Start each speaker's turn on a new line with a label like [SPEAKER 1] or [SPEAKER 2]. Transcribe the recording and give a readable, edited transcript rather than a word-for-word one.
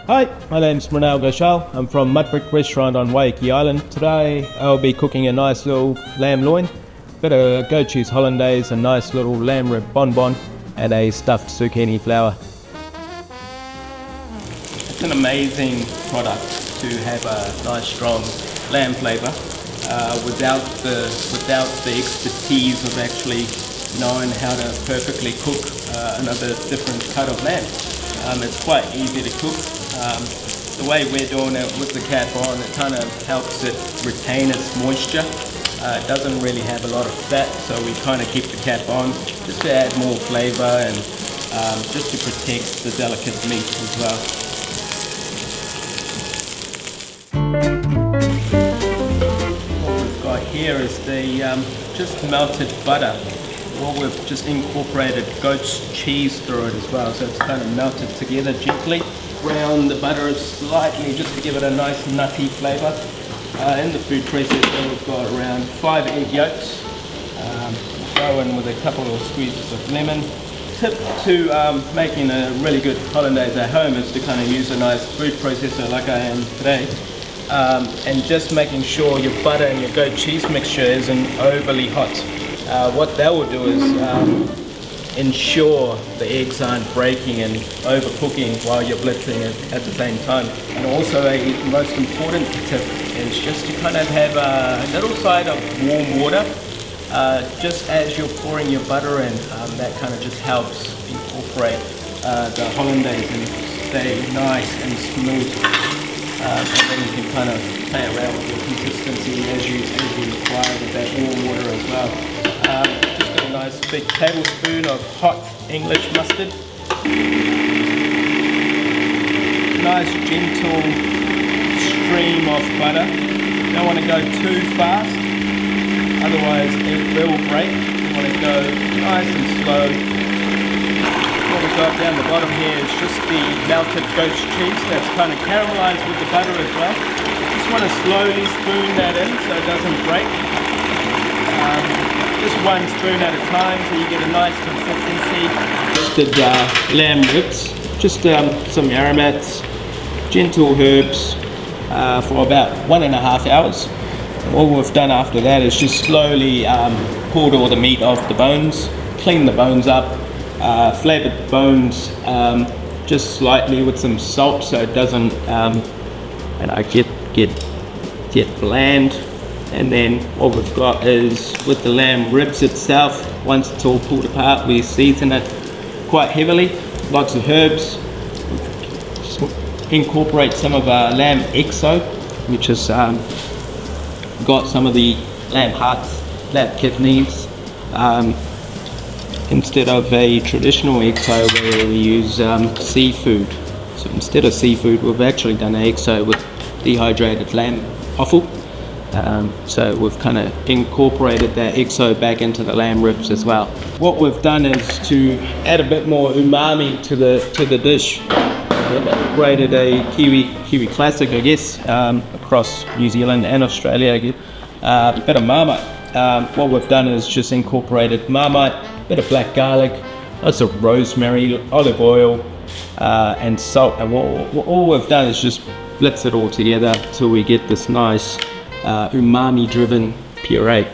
[SPEAKER 1] Hi, my name's Mrinal Ghosal. I'm from Mudbrick Restaurant on Waiheke Island. Today I'll be cooking a nice little lamb loin, bit of goat cheese hollandaise, a nice little lamb rib bonbon, and a stuffed zucchini flower. It's an amazing product to have a nice strong lamb flavour without the expertise of actually knowing how to perfectly cook another different cut of lamb. It's quite easy to cook. The way we're doing it with the cat bone, it kind of helps it retain its moisture. It doesn't really have a lot of fat, so we kind of keep the cat bone just to add more flavour and just to protect the delicate meat as well. What we've got here is the just melted butter. Well, we've just incorporated goat's cheese through it as well, so it's kind of melted together gently. Brown the butter slightly just to give it a nice nutty flavour. In the food processor we've got around 5 egg yolks. Throw in with a couple of squeezes of lemon. Tip to making a really good hollandaise at home is to kind of use a nice food processor like I am today. And just making sure your butter and your goat cheese mixture isn't overly hot. What that will do is ensure the eggs aren't breaking and overcooking while you're blitzing it at the same time. And also a most important tip is just to kind of have a little side of warm water just as you're pouring your butter in. That kind of just helps incorporate the hollandaise and stay nice and smooth. And then you can kind of play around with your consistency as you require with that warm water as well. Just got a nice big tablespoon of hot English mustard. Nice gentle stream of butter. Don't want to go too fast, otherwise it will break. You want to go nice and slow. What we've got down the bottom here is just the melted goat's cheese that's kind of caramelized with the butter as well. Just want to slowly spoon that in so it doesn't break. Just one spoon at a time so you get a nice consistency. Roasted lamb ribs, just some aromats, gentle herbs for about 1.5 hours. All we've done after that is just slowly pulled all the meat off the bones, clean the bones up, flavoured the bones just slightly with some salt so it doesn't get bland. And then what we've got is with the lamb ribs itself, once it's all pulled apart, we season it quite heavily, lots of herbs. Incorporate some of our lamb exo, which has got some of the lamb hearts, lamb kidneys, instead of a traditional exo where we use seafood. So instead of seafood, we've actually done an exo with dehydrated lamb offal. So we've kind of incorporated that exo back into the lamb ribs as well. What we've done is to add a bit more umami to the dish. We've upgraded a Kiwi classic, I guess, across New Zealand and Australia. A bit of Marmite. What we've done is just incorporated Marmite, a bit of black garlic, lots of rosemary, olive oil, and salt. And all we've done is just blitz it all together till we get this nice umami driven puree.